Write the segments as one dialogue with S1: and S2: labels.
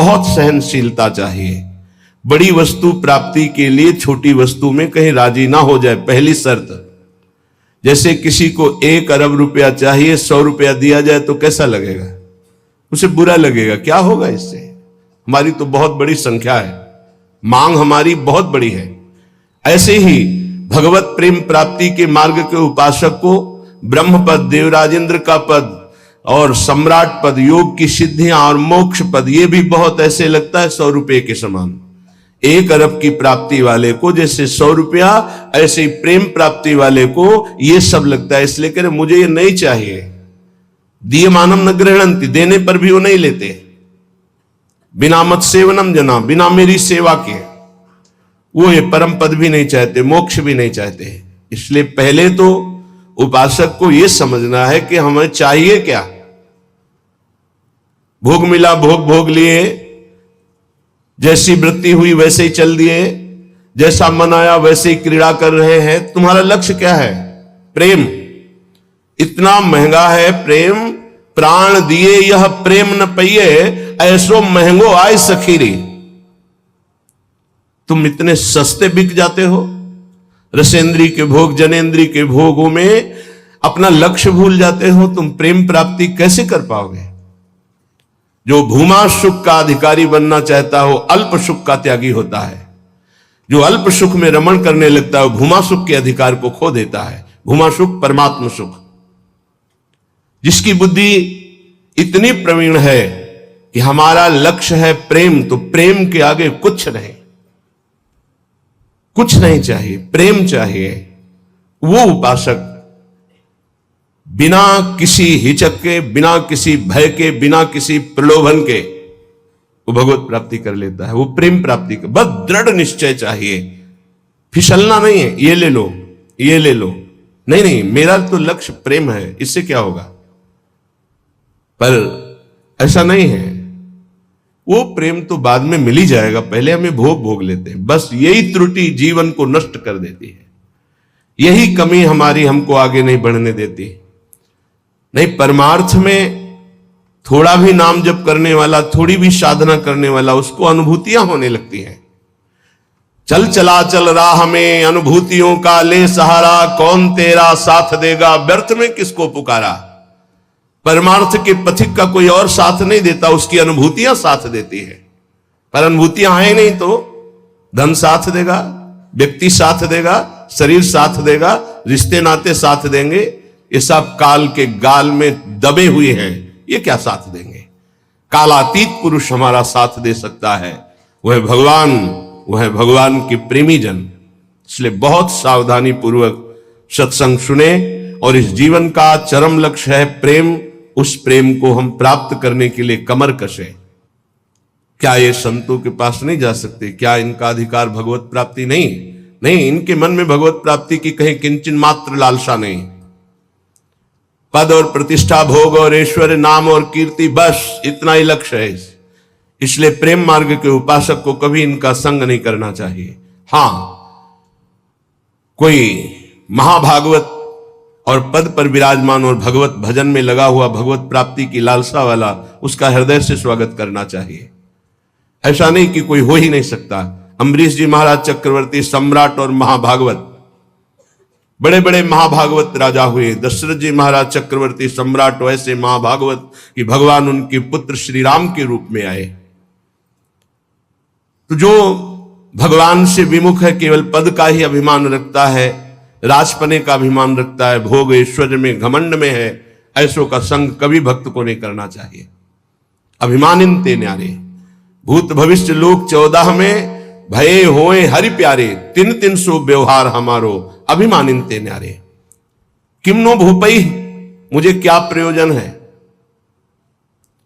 S1: बहुत सहनशीलता चाहिए। बड़ी वस्तु प्राप्ति के लिए छोटी वस्तु में कहीं राजी ना हो जाए, पहली शर्त। जैसे किसी को 1 अरब रुपया चाहिए, 100 रुपया दिया जाए तो कैसा लगेगा? उसे बुरा लगेगा। क्या होगा इससे? हमारी तो बहुत बड़ी संख्या है, मांग हमारी बहुत बड़ी है। ऐसे ही भगवत प्रेम प्राप्ति के मार्ग के उपासक को ब्रह्म पद, देवराजेंद्र का पद और सम्राट पद, योग की सिद्धियां और मोक्ष पद, ये भी बहुत ऐसे लगता है 100 रुपये के समान। 1 अरब की प्राप्ति वाले को जैसे 100 रुपया, ऐसे ही प्रेम प्राप्ति वाले को ये सब लगता है। इसलिए कह रहे मुझे ये नहीं चाहिए। दिए मानम न गृहणंति, देने पर भी वो नहीं लेते। बिना मत सेवनम जना, बिना मेरी सेवा के वो ये परम पद भी नहीं चाहते, मोक्ष भी नहीं चाहते। इसलिए पहले तो उपासक को यह समझना है कि हमें चाहिए क्या। भोग मिला, भोग भोग लिए, जैसी वृत्ति हुई वैसे ही चल दिए, जैसा मन आया वैसे ही क्रीड़ा कर रहे हैं। तुम्हारा लक्ष्य क्या है? प्रेम। इतना महंगा है प्रेम, प्राण दिए यह प्रेम न पइए, ऐसो महंगो आय सखीरी। तुम इतने सस्ते बिक जाते हो। रसेंद्री के भोग, जनेन्द्री के भोगों में अपना लक्ष्य भूल जाते हो। तुम प्रेम प्राप्ति कैसे कर पाओगे? जो भूमा सुख का अधिकारी बनना चाहता हो अल्प सुख का त्यागी होता है। जो अल्प सुख में रमण करने लगता है भूमा सुख के अधिकार को खो देता है। भूमा सुख परमात्म सुख। जिसकी बुद्धि इतनी प्रवीण है कि हमारा लक्ष्य है प्रेम, तो प्रेम के आगे कुछ नहीं, कुछ नहीं चाहिए, प्रेम चाहिए। वो उपासक बिना किसी हिचक के, बिना किसी भय के, बिना किसी प्रलोभन के वो भगवत प्राप्ति कर लेता है। वो प्रेम प्राप्ति का बस दृढ़ निश्चय चाहिए। फिसलना नहीं है, ये ले लो, ये ले लो, नहीं नहीं, मेरा तो लक्ष्य प्रेम है, इससे क्या होगा। पर ऐसा नहीं है। वो प्रेम तो बाद में मिल ही जाएगा, पहले हमें भोग भोग लेते हैं। बस यही त्रुटि जीवन को नष्ट कर देती है। यही कमी हमारी हमको आगे नहीं बढ़ने देती। नहीं, परमार्थ में थोड़ा भी नाम जप करने वाला, थोड़ी भी साधना करने वाला, उसको अनुभूतियां होने लगती हैं। चल चला चल राह में अनुभूतियों का ले सहारा, कौन तेरा साथ देगा, व्यर्थ में किसको पुकारा। परमार्थ के पथिक का कोई और साथ नहीं देता, उसकी अनुभूतियां साथ देती है। पर अनुभूतियां हैं नहीं तो धन साथ देगा, व्यक्ति साथ देगा, शरीर साथ देगा, रिश्ते नाते साथ देंगे। ये सब काल के गाल में दबे हुए हैं, ये क्या साथ देंगे। कालातीत पुरुष हमारा साथ दे सकता है, वह भगवान, वह भगवान के प्रेमी जन। इसलिए बहुत सावधानी पूर्वक सत्संग सुने और इस जीवन का चरम लक्ष्य है प्रेम। उस प्रेम को हम प्राप्त करने के लिए कमर कसे। क्या ये संतों के पास नहीं जा सकते? क्या इनका अधिकार भगवत प्राप्ति नहीं? नहीं, इनके मन में भगवत प्राप्ति की कहीं किंचन मात्र लालसा नहीं। पद और प्रतिष्ठा, भोग और ऐश्वर्य, नाम और कीर्ति, बस इतना ही लक्ष्य है। इसलिए प्रेम मार्ग के उपासक को कभी इनका संग नहीं करना चाहिए। हां, कोई महाभागवत और पद पर विराजमान और भगवत भजन में लगा हुआ, भगवत प्राप्ति की लालसा वाला, उसका हृदय से स्वागत करना चाहिए। ऐसा नहीं कि कोई हो ही नहीं सकता। अम्बरीश जी महाराज चक्रवर्ती, सम्राट और महाभागवत, बड़े बड़े महाभागवत राजा हुए। दशरथ जी महाराज चक्रवर्ती, सम्राट, वैसे महाभागवत कि भगवान उनके पुत्र श्री राम के रूप में आए। तो जो भगवान से विमुख है, केवल पद का ही अभिमान रखता है, राजपने का अभिमान रखता है, भोग ऐश्वर्य में घमंड में है, ऐसों का संग कभी भक्त को नहीं करना चाहिए। अभिमानिन ते न्यारे, भूत भविष्य लोक 14 में भये होए हरि प्यारे, 300 व्यवहार हमारो, अभिमानिन ते न्यारे। किमनो भूपई, मुझे क्या प्रयोजन है।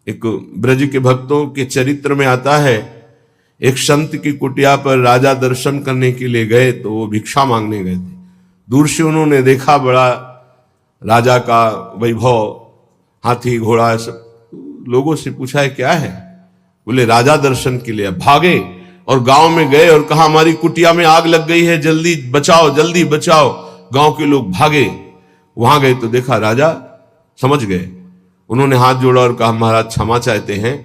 S1: एक ब्रज के भक्तों के चरित्र में आता है, एक संत की कुटिया पर राजा दर्शन करने के लिए गए, तो वो भिक्षा मांगने गए थे। दूर से उन्होंने देखा बड़ा राजा का वैभव, हाथी घोड़ा, सब। लोगों से पूछा है क्या है, बोले राजा दर्शन के लिए। भागे और गांव में गए और कहा हमारी कुटिया में आग लग गई है, जल्दी बचाओ, जल्दी बचाओ। गांव के लोग भागे, वहां गए तो देखा राजा समझ गए। उन्होंने हाथ जोड़ा और कहा महाराज क्षमा चाहते हैं,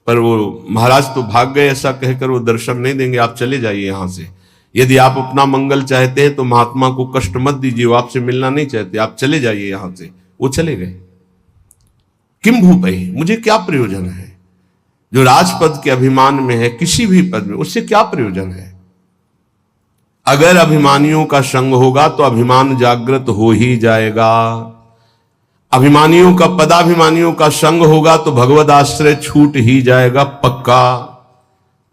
S1: पर वो महाराज तो भाग गए, ऐसा कहकर वो दर्शन नहीं देंगे, आप चले जाइए यहां से। यदि आप अपना मंगल चाहते हैं तो महात्मा को कष्ट मत दीजिए, वो आपसे मिलना नहीं चाहते, आप चले जाइए यहां से। वो चले गए। किम भूपई, मुझे क्या प्रयोजन है? जो राजपद के अभिमान में है, किसी भी पद में, उससे क्या प्रयोजन है? अगर अभिमानियों का संग होगा तो अभिमान जागृत हो ही जाएगा। अभिमानियों का, पदाभिमानियों का संग होगा तो भगवद आश्रय छूट ही जाएगा पक्का।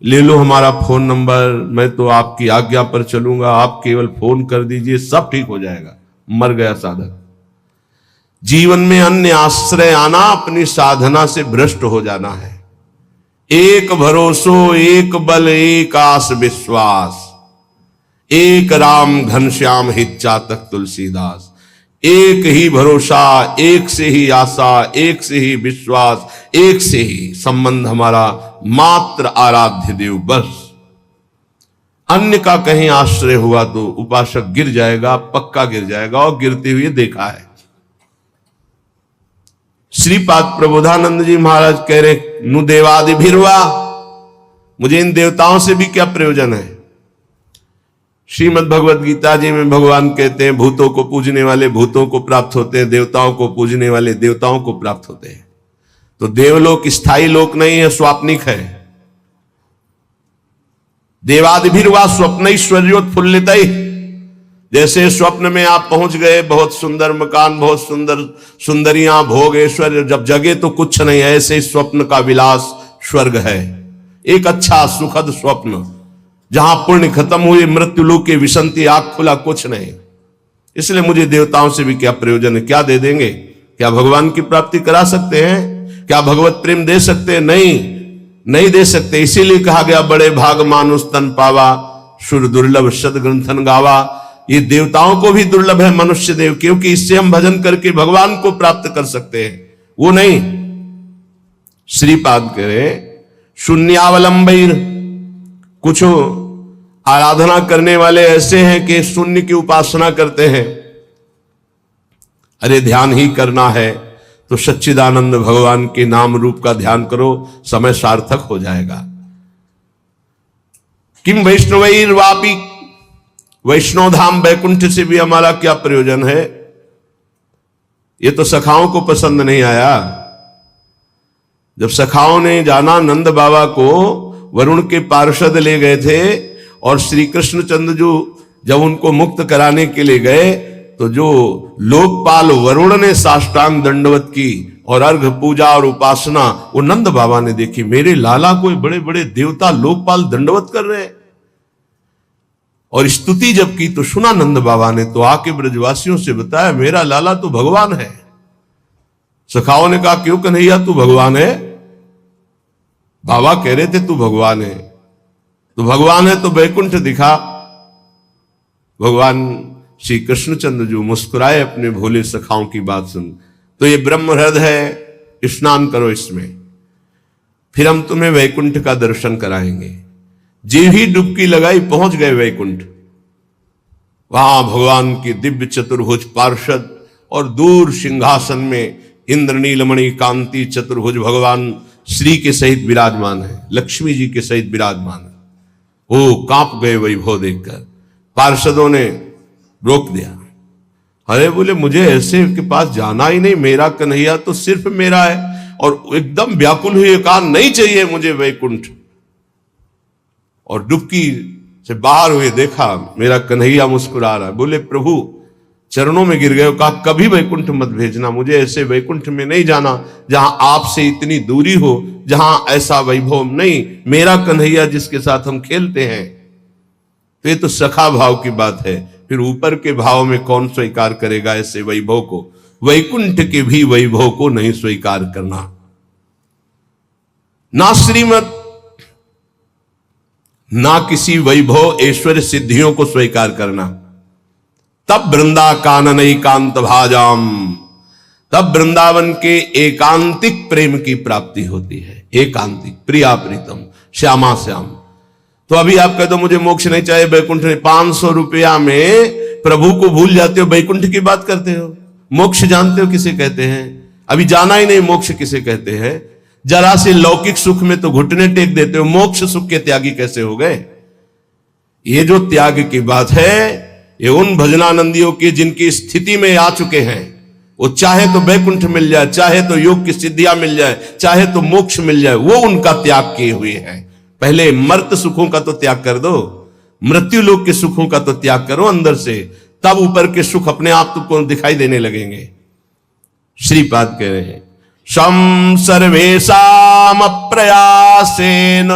S1: ले लो हमारा फोन नंबर, मैं तो आपकी आज्ञा पर चलूंगा, आप केवल फोन कर दीजिए, सब ठीक हो जाएगा। मर गया साधक। जीवन में अन्य आश्रय आना अपनी साधना से भ्रष्ट हो जाना है। एक भरोसो, एक बल, एक आस विश्वास, एक राम घनश्याम हित चातक तुलसीदास। एक ही भरोसा, एक से ही आशा, एक से ही विश्वास, एक से ही संबंध हमारा मात्र आराध्य देव, बस। अन्य का कहीं आश्रय हुआ तो उपासक गिर जाएगा, पक्का गिर जाएगा, और गिरते हुए देखा है। श्रीपाद प्रबोधानंद जी महाराज कह रहे, नु देवादि भिरवा, मुझे इन देवताओं से भी क्या प्रयोजन है? श्रीमद् भगवत गीता जी में भगवान कहते हैं, भूतों को पूजने वाले भूतों को प्राप्त होते हैं, देवताओं को पूजने वाले देवताओं को प्राप्त होते हैं। तो देवलोक स्थायी लोक नहीं है, स्वाप्निक है। देवादिभिर्वा स्वप्नैश्वर्योत्फुल्लित। जैसे स्वप्न में आप पहुंच गए, बहुत सुंदर मकान, बहुत सुंदर सुंदरियां, भोग, ऐश्वर्य, जब जगे तो कुछ नहीं, ऐसे स्वप्न का विलास स्वर्ग है। एक अच्छा सुखद स्वप्न, जहां पुण्य खत्म हुए, मृत्यु लोक के विसंति, आग खुला, कुछ नहीं। इसलिए मुझे देवताओं से भी क्या प्रयोजन है? क्या दे देंगे? क्या भगवान की प्राप्ति करा सकते हैं? क्या भगवत प्रेम दे सकते हैं? नहीं दे सकते। इसीलिए कहा गया, बड़े भाग मानुष तन पावा, सुर दुर्लभ सद ग्रंथन गावा। ये देवताओं को भी दुर्लभ है मनुष्य देव, क्योंकि इससे हम भजन करके भगवान को प्राप्त कर सकते हैं, वो नहीं। श्रीपाद कह रहे, शून्यावलंबीर, कुछ आराधना करने वाले ऐसे हैं कि शून्य की उपासना करते हैं। अरे ध्यान ही करना है तो सच्चिदानंद भगवान के नाम रूप का ध्यान करो, समय सार्थक हो जाएगा। किम वैष्णवैर्वापि, वैष्णव धाम वैकुंठ से भी हमारा क्या प्रयोजन है? ये तो सखाओं को पसंद नहीं आया। जब सखाओं ने जाना, नंद बाबा को वरुण के पार्षद ले गए थे, और श्री कृष्णचंद्र जो जब उनको मुक्त कराने के लिए गए, तो जो लोकपाल वरुण ने साष्टांग दंडवत की और अर्घ पूजा और उपासना, वो नंद बाबा ने देखी। मेरे लाला को बड़े बड़े देवता लोकपाल दंडवत कर रहे हैं। और स्तुति जब की तो सुना नंद बाबा ने, तो आके ब्रजवासियों से बताया, मेरा लाला तो भगवान है। सखाओं ने कहा, क्यों कन्हैया तू भगवान है? बाबा कह रहे थे तू भगवान है। तो भगवान है तो वैकुंठ दिखा। भगवान श्री कृष्णचंद्र जो मुस्कुराए अपने भोले सखाओं की बात सुन, तो ये ब्रह्म हृदय है, स्नान करो इसमें, फिर हम तुम्हें वैकुंठ का दर्शन कराएंगे। जी ही डुबकी लगाई, पहुंच गए वैकुंठ। वहां भगवान की दिव्य चतुर्भुज पार्षद, और दूर सिंहासन में इंद्र नीलमणि कांति चतुर्भुज भगवान श्री के सहित विराजमान है, लक्ष्मी जी के सहित विराजमान है। वो कांप गए वैभव देखकर। पार्षदों ने रोक दिया। अरे बोले, मुझे ऐसे के पास जाना ही नहीं, मेरा कन्हैया तो सिर्फ मेरा है। और एकदम व्याकुल हुए, कहा नहीं चाहिए मुझे वैकुंठ। और डुबकी से बाहर हुए, देखा मेरा कन्हैया मुस्कुरा रहा है। बोले प्रभु, चरणों में गिर गए, कहा कभी वैकुंठ मत भेजना, मुझे ऐसे वैकुंठ में नहीं जाना जहां आपसे इतनी दूरी हो, जहां ऐसा वैभव नहीं। मेरा कन्हैया जिसके साथ हम खेलते हैं। तो ये तो सखा भाव की बात है, फिर ऊपर के भाव में कौन स्वीकार करेगा ऐसे वैभव को? वैकुंठ के भी वैभव को नहीं स्वीकार करना। ना श्रीमत, ना किसी वैभव ऐश्वर्य सिद्धियों को स्वीकार करना। तब वृंदा कानन एकांत भाजाम, तब वृंदावन के एकांतिक प्रेम की प्राप्ति होती है। एकांतिक, प्रिया प्रीतम, श्यामा श्याम। तो अभी आप कहते हो मुझे मोक्ष नहीं चाहिए, वैकुंठ नहीं। 500 रुपया में प्रभु को भूल जाते हो, वैकुंठ की बात करते हो। मोक्ष जानते हो किसे कहते हैं? अभी जाना ही नहीं, मोक्ष किसे कहते हैं? जरा से लौकिक सुख में तो घुटने टेक देते हो, मोक्ष सुख के त्यागी कैसे हो गए? ये जो त्याग की बात है, ये उन भजनानंदियों की जिनकी स्थिति में आ चुके हैं, वो चाहे तो वैकुंठ मिल जाए, चाहे तो योग की सिद्धियां मिल जाए, चाहे तो मोक्ष मिल जाए, वो उनका त्याग किए हुए हैं। पहले मर्त सुखों का तो त्याग कर दो, मृत्यु लोक के सुखों का तो त्याग करो अंदर से, तब ऊपर के सुख अपने आप तुमको दिखाई देने लगेंगे। श्रीपाद कह रहे हैं, शम सर्वेशाम प्रयासेन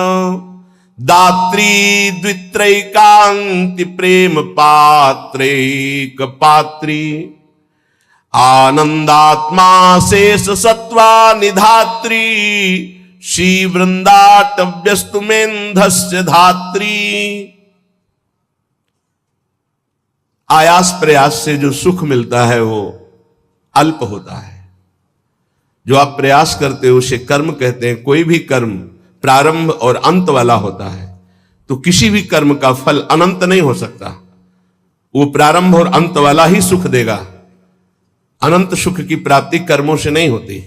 S1: दात्री द्वित्रैकांति प्रेम पात्रैक पात्री आनंदात्मा शेष सत्वा निधात्री श्री वृंदाटव्यस्तुमेन्धस्य धात्री। आयास प्रयास से जो सुख मिलता है वो अल्प होता है। जो आप प्रयास करते हो उसे कर्म कहते हैं। कोई भी कर्म प्रारंभ और अंत वाला होता है, तो किसी भी कर्म का फल अनंत नहीं हो सकता। वो प्रारंभ और अंत वाला ही सुख देगा। अनंत सुख की प्राप्ति कर्मों से नहीं होती,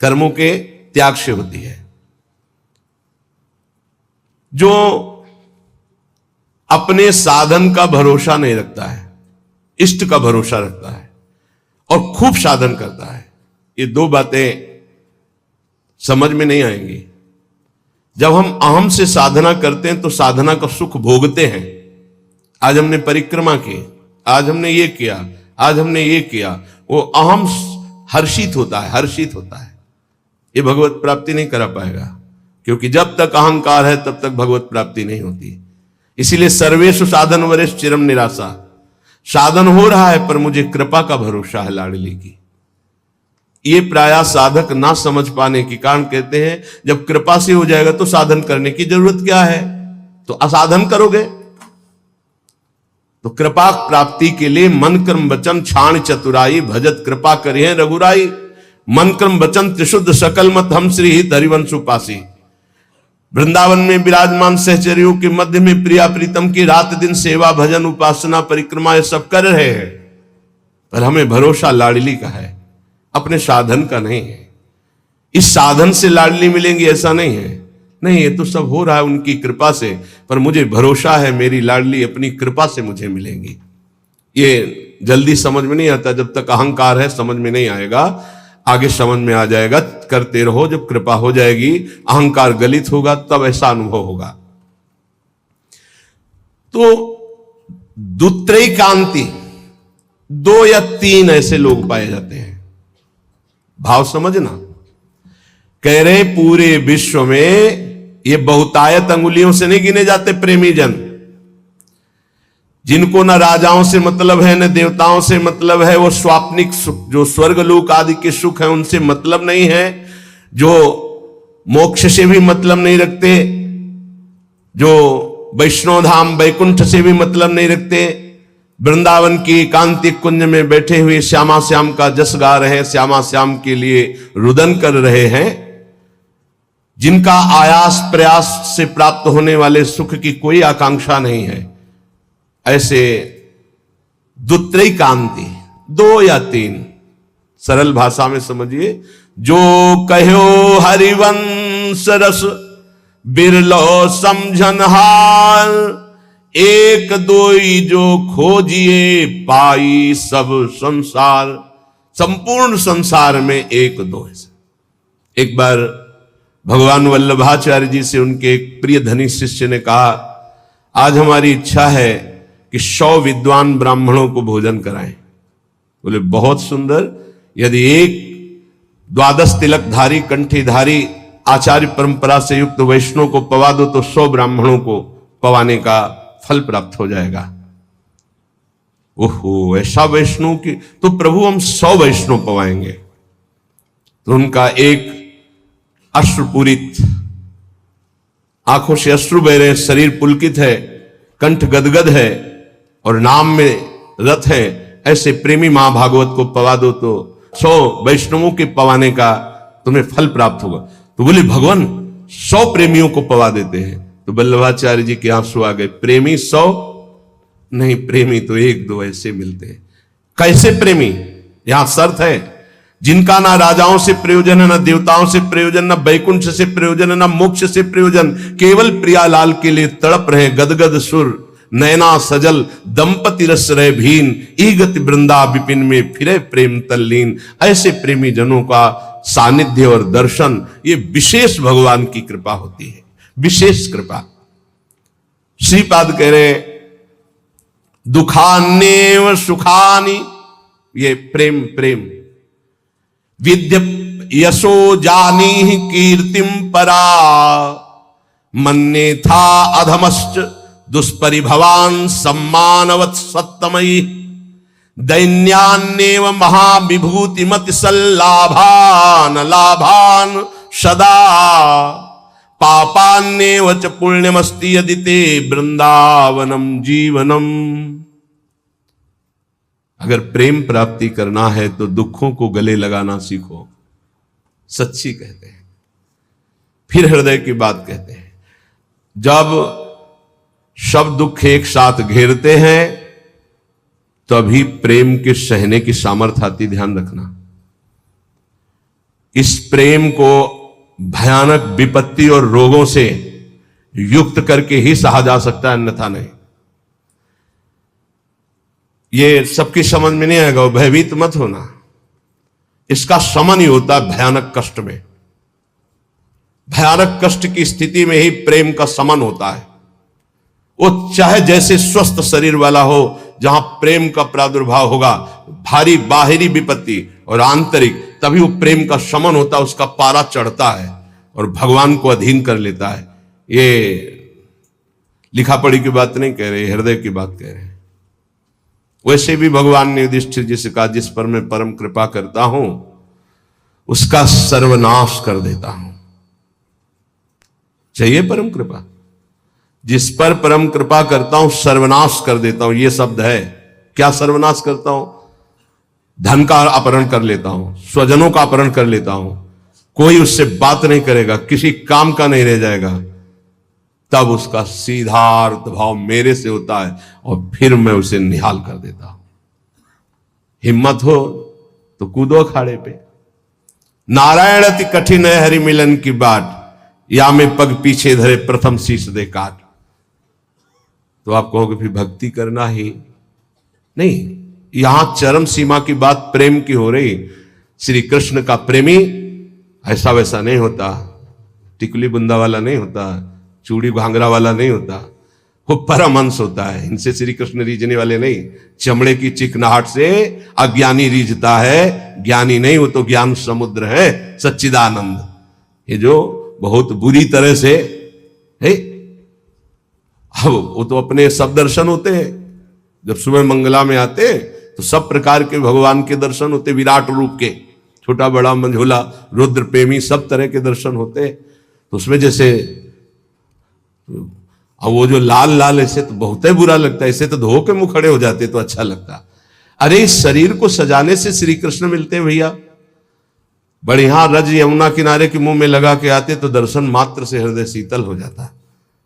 S1: कर्मों के त्याग से होती है। जो अपने साधन का भरोसा नहीं रखता है, इष्ट का भरोसा रखता है और खूब साधन करता है, ये दो बातें समझ में नहीं आएंगी। जब हम अहम से साधना करते हैं तो साधना का सुख भोगते हैं। आज हमने परिक्रमा की, आज हमने ये किया, आज हमने ये किया, वो अहम हर्षित होता है, हर्षित होता है। ये भगवत प्राप्ति नहीं करा पाएगा, क्योंकि जब तक अहंकार है तब तक भगवत प्राप्ति नहीं होती। इसीलिए सर्वेषु साधन वरेश चिरम निराशा। साधन हो रहा है पर मुझे कृपा का भरोसा है लाडली की। ये प्रायः साधक ना समझ पाने के कारण कहते हैं जब कृपा से हो जाएगा तो साधन करने की जरूरत क्या है, तो असाधन करोगे। तो कृपा प्राप्ति के लिए मन कर्म वचन छाण चतुराई भजत कृपा करिए रघुराई। मन कर्म वचन त्रिशुद्ध सकल मत हम श्री हित हरिवंश उपासी। वृंदावन में विराजमान सहचरियों के मध्य में प्रिया प्रीतम की रात दिन सेवा भजन उपासना परिक्रमा ये सब कर रहे हैं, पर हमें भरोसा लाडली का है, अपने साधन का नहीं है। इस साधन से लाडली मिलेंगी ऐसा नहीं है, नहीं, ये तो सब हो रहा है उनकी कृपा से, पर मुझे भरोसा है मेरी लाडली अपनी कृपा से मुझे मिलेंगी। ये जल्दी समझ में नहीं आता, जब तक अहंकार है समझ में नहीं आएगा, आगे समझ में आ जाएगा। करते रहो, जब कृपा हो जाएगी, अहंकार गलित होगा, तब ऐसा अनुभव होगा। तो दुत्रैकांति, 2 या 3 ऐसे लोग पाए जाते हैं। भाव समझना, कह रहे पूरे विश्व में ये बहुतायत अंगुलियों से नहीं गिने जाते प्रेमी जन, जिनको न राजाओं से मतलब है न देवताओं से मतलब है। वो स्वाप्निक सुख, जो स्वर्गलोक आदि के सुख है उनसे मतलब नहीं है, जो मोक्ष से भी मतलब नहीं रखते, जो वैष्णव धाम वैकुंठ से भी मतलब नहीं रखते, वृंदावन की एकांतिक कुंज में बैठे हुए श्यामा श्याम का जस गा रहे हैं, श्यामा श्याम के लिए रुदन कर रहे हैं, जिनका आयास प्रयास से प्राप्त होने वाले सुख की कोई आकांक्षा नहीं है, ऐसे दुत्रैकांति, 2 या 3, सरल भाषा में समझिए, जो कहो हरिवंश रस बिरलो समझन हाल, एक दोई जो खोजिए पाई सब संसार। संपूर्ण संसार में एक दो है। एक बार भगवान वल्लभाचार्य जी से उनके एक प्रिय धनी शिष्य ने कहा, आज हमारी इच्छा है कि 100 विद्वान ब्राह्मणों को भोजन कराएं। बोले बहुत सुंदर, यदि एक 12 तिलकधारी कंठीधारी आचार्य परंपरा से युक्त वैष्णव को पवा दो तो 100 ब्राह्मणों को पवाने का फल प्राप्त हो जाएगा। ओहो, ऐसा वैष्णव की, तो प्रभु हम 100 वैष्णव पवाएंगे। तो उनका एक अश्रुपूरित, आंखों से अश्रु बह रहे, शरीर पुलकित है, कंठ गदगद है और नाम में रत है, ऐसे प्रेमी महाभागवत को पवा दो तो 100 वैष्णवों के पवाने का तुम्हें फल प्राप्त होगा। तो बोले भगवान 100 प्रेमियों को पवा देते हैं। तो वल्लभाचार्य जी के आंसू आ गए, प्रेमी 100 नहीं, प्रेमी तो 1-2 ऐसे मिलते हैं। कैसे प्रेमी? यहां शर्त है, जिनका ना राजाओं से प्रयोजन है, ना देवताओं से प्रयोजन, ना वैकुंठ से प्रयोजन है, ना मोक्ष से प्रयोजन, केवल प्रियालाल के लिए तड़प रहे गदगद सुर, नैना सजल दंपति रस रहे भीन, ईगति वृंदा विपिन में फिरे प्रेम तल्लीन। ऐसे प्रेमी जनों का सानिध्य और दर्शन, ये विशेष भगवान की कृपा होती है, विशेष कृपा। श्रीपाद कह रहे दुखान्येव सुखानि, ये प्रेम प्रेम। विद्य यशो जानी कीर्तिम परा, मन्ये था अधमश्च दुष्परिभवान सम्मानवत् सत्तमयी। दैन्यान्येव महाविभूतिमति सल्लाभान लाभान सदा, पापान्येव च पुण्यमस्ति यदि ते वृंदावनम जीवनम। अगर प्रेम प्राप्ति करना है तो दुखों को गले लगाना सीखो, सच्ची कहते हैं। फिर हृदय की बात कहते हैं। जब सब दुख एक साथ घेरते हैं तभी प्रेम के सहने की सामर्थ्य आती, ध्यान रखना। इस प्रेम को भयानक विपत्ति और रोगों से युक्त करके ही सहा जा सकता है, अन्यथा नहीं। ये सबकी समझ में नहीं आएगा, भयभीत मत होना। इसका शमन ही होता है भयानक कष्ट में। भयानक कष्ट की स्थिति में ही प्रेम का शमन होता है। वो चाहे जैसे स्वस्थ शरीर वाला हो, जहां प्रेम का प्रादुर्भाव होगा, भारी बाहरी विपत्ति और आंतरिक, तभी वो प्रेम का शमन होता है, उसका पारा चढ़ता है और भगवान को अधीन कर लेता है। ये लिखा पढ़ी की बात नहीं कह रहे, हृदय की बात कह रहे हैं। वैसे भी भगवान ने युधिष्ठिर जी से कहा, जिस पर मैं परम कृपा करता हूं उसका सर्वनाश कर देता हूं। चाहिए परम कृपा? जिस पर परम कृपा करता हूं सर्वनाश कर देता हूं, यह शब्द है। क्या सर्वनाश करता हूं? धन का अपहरण कर लेता हूं, स्वजनों का अपहरण कर लेता हूं, कोई उससे बात नहीं करेगा, किसी काम का नहीं रह जाएगा। तब उसका सीधा अर्थ भाव मेरे से होता है और फिर मैं उसे निहाल कर देता हूं। हिम्मत हो तो कूदो अखाड़े पे। नारायण अति कठिन है हरि मिलन की बाट, या में पग पीछे धरे प्रथम शीश दे काट। तो आप कहोगे फिर भक्ति करना ही नहीं। यहां चरम सीमा की बात प्रेम की हो रही। श्री कृष्ण का प्रेमी ऐसा वैसा नहीं होता, टिकुली बुंदा वाला नहीं होता, चूड़ी घांगरा वाला नहीं होता, वो परमहंस होता है। इनसे श्री कृष्ण रीझने वाले नहीं। चमड़े की चिकनाहट से अज्ञानी रीझता है, ज्ञानी नहीं, वो तो ज्ञान समुद्र है, सच्चिदानंद। ये जो बहुत बुरी तरह से है, अब वो तो अपने सब दर्शन होते हैं। जब सुबह मंगला में आते तो सब प्रकार के भगवान के दर्शन होते, विराट रूप के, छोटा बड़ा मंझोला रुद्र प्रेमी सब तरह के दर्शन होते। तो उसमें जैसे अब वो जो लाल लाल ऐसे तो बहुत ही बुरा लगता है, ऐसे तो धो के मुंह खड़े हो जाते तो अच्छा लगता। अरे इस शरीर को सजाने से श्री कृष्ण मिलते हैं भैया। बढ़िया रज यमुना किनारे के मुंह में लगा के आते तो दर्शन मात्र से हृदय शीतल हो जाता,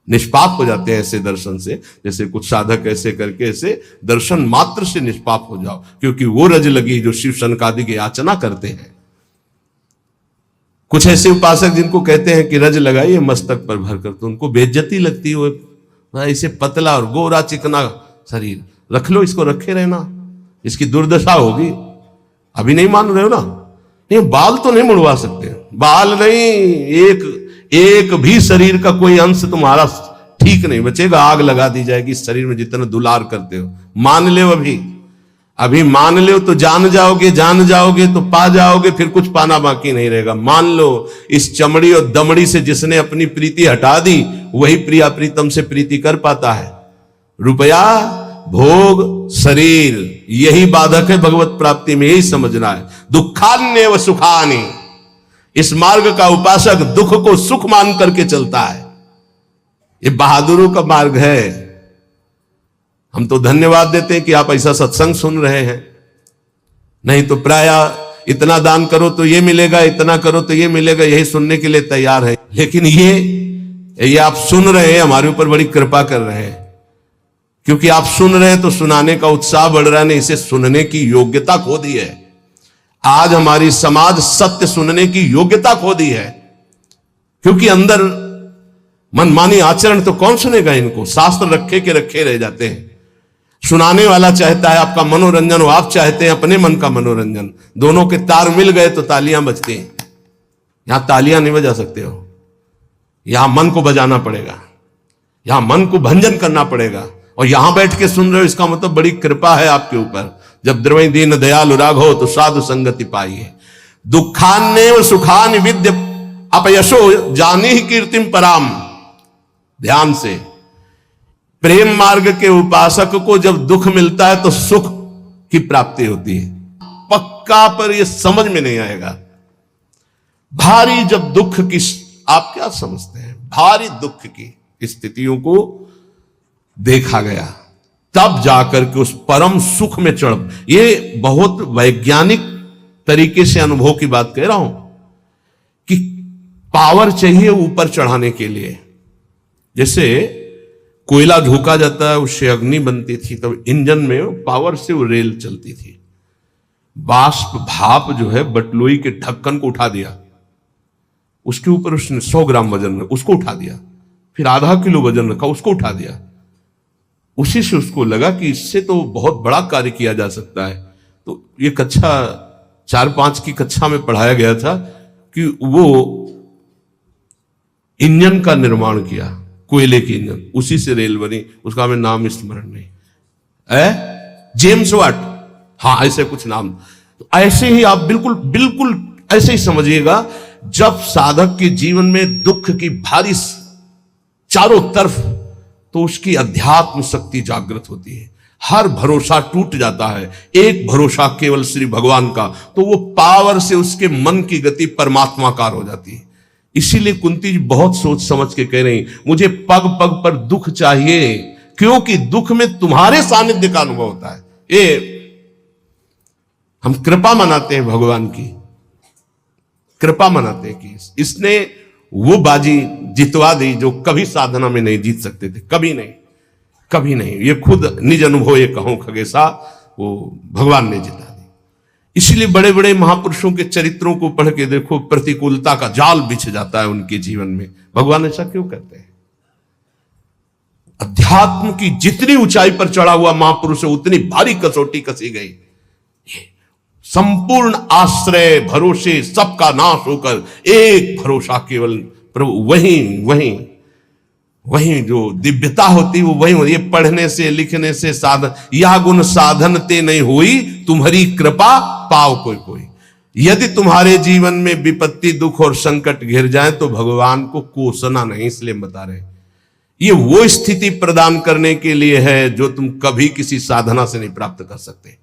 S1: निष्पाप हो जाते हैं ऐसे दर्शन से। जैसे कुछ साधक ऐसे करके ऐसे दर्शन मात्र से निष्पाप हो जाओ, क्योंकि वो रज लगी जो शिव शनकादि की याचना करते हैं। कुछ ऐसे उपासक जिनको कहते हैं कि रज लगाइए मस्तक पर भरकर, तो उनको बेइज्जती लगती है। वो ऐसे पतला और गोरा चिकना शरीर, रख लो इसको, रखे रहना, इसकी दुर्दशा होगी। अभी नहीं मान रहे हो ना? नहीं, बाल तो नहीं मुड़वा सकते, बाल नहीं, एक भी शरीर का कोई अंश तुम्हारा ठीक नहीं बचेगा। आग लगा दी जाएगी शरीर में, जितना दुलार करते हो। मान ले अभी मान लो तो जान जाओगे तो पा जाओगे, फिर कुछ पाना बाकी नहीं रहेगा। मान लो इस चमड़ी और दमड़ी से जिसने अपनी प्रीति हटा दी, वही प्रिया प्रीतम से प्रीति कर पाता है। रुपया, भोग, शरीर, यही बाधक है भगवत प्राप्ति में, यही समझना है। दुखान्य व सुखानि, इस मार्ग का उपासक दुख को सुख मान करके चलता है। ये बहादुरों का मार्ग है। हम तो धन्यवाद देते हैं कि आप ऐसा सत्संग सुन रहे हैं, नहीं तो प्राय इतना दान करो तो ये मिलेगा, इतना करो तो ये मिलेगा, यही सुनने के लिए तैयार है। लेकिन ये आप सुन रहे हैं, हमारे ऊपर बड़ी कृपा कर रहे हैं, क्योंकि आप सुन रहे हैं तो सुनाने का उत्साह बढ़ रहा है। नहीं, इसे सुनने की योग्यता खो दी है। आज हमारी समाज सत्य सुनने की योग्यता खो दी है, क्योंकि अंदर मनमानी आचरण तो कौन सुनेगा इनको। शास्त्र रखे के रखे रह जाते हैं। सुनाने वाला चाहता है आपका मनोरंजन, और आप चाहते हैं अपने मन का मनोरंजन। दोनों के तार मिल गए तो तालियां बजती हैं। यहां तालियां नहीं बजा सकते हो, यहां मन को बजाना पड़ेगा, यहां मन को भंजन करना पड़ेगा। और यहां बैठ के सुन रहे हो, इसका मतलब बड़ी कृपा है आपके ऊपर। जब द्रवई दीन दयालु राघो तो साधु संगति पाइए। दुखान्नेव सुखानि विद्य अपयशो जानी ही कीर्तिम पराम। ध्यान से, प्रेम मार्ग के उपासक को जब दुख मिलता है तो सुख की प्राप्ति होती है। पक्का पर यह समझ में नहीं आएगा। भारी जब दुख की, आप क्या समझते हैं, भारी दुख की स्थितियों को देखा गया, तब जाकर के उस परम सुख में चढ़। ये बहुत वैज्ञानिक तरीके से अनुभव की बात कह रहा हूं कि पावर चाहिए ऊपर चढ़ाने के लिए। जैसे कोयला झोंका जाता है, उससे अग्नि बनती थी, तब इंजन में पावर से वो रेल चलती थी। बाष्प भाप जो है बटलोई के ढक्कन को उठा दिया, उसके ऊपर उसने 100 ग्राम वजन रखा, उसको उठा दिया, फिर आधा किलो वजन रखा, उसको उठा दिया। उसी से उसको लगा कि इससे तो बहुत बड़ा कार्य किया जा सकता है। तो ये कक्षा 4-5 की कक्षा में पढ़ाया गया था कि वो इंजन का निर्माण किया, कोयले की इंजन, उसी से रेल बनी। उसका हमें नाम स्मरण नहीं है, जेम्स वाट, हाँ ऐसे कुछ नाम। तो ऐसे ही आप बिल्कुल बिल्कुल ऐसे ही समझिएगा। जब साधक के जीवन में दुख की भारी चारों तरफ, तो उसकी अध्यात्म शक्ति जागृत होती है। हर भरोसा टूट जाता है, एक भरोसा केवल श्री भगवान का, तो वो पावर से उसके मन की गति परमात्माकार हो जाती है। इसीलिए कुंती जी बहुत सोच समझ के कह रही, मुझे पग पग पर दुख चाहिए, क्योंकि दुख में तुम्हारे सानिध्य का अनुभव होता है। ये हम कृपा मनाते हैं, भगवान की कृपा मनाते हैं कि इसने वो बाजी जितवा दी जो कभी साधना में नहीं जीत सकते थे, कभी नहीं, कभी नहीं। ये खुद निज अनुभव ये कहूं खगेशा, वो भगवान ने जिता दी। इसलिए बड़े बड़े महापुरुषों के चरित्रों को पढ़ के देखो, प्रतिकूलता का जाल बिछ जाता है उनके जीवन में। भगवान ऐसा क्यों करते हैं? अध्यात्म की जितनी ऊंचाई पर चढ़ा हुआ महापुरुष है, उतनी भारी कसौटी कसी गई। संपूर्ण आश्रय भरोसे सबका नाश होकर एक भरोसा केवल प्रभु, वही जो दिव्यता होती वो वही होती। ये पढ़ने से लिखने से साधन, यह गुण साधन ते नहीं हुई, तुम्हारी कृपा पाव कोई कोई। यदि तुम्हारे जीवन में विपत्ति दुख और संकट घिर जाए तो भगवान को कोसना नहीं, इसलिए बता रहे ये वो स्थिति प्रदान करने के लिए है जो तुम कभी किसी साधना से नहीं प्राप्त कर सकते।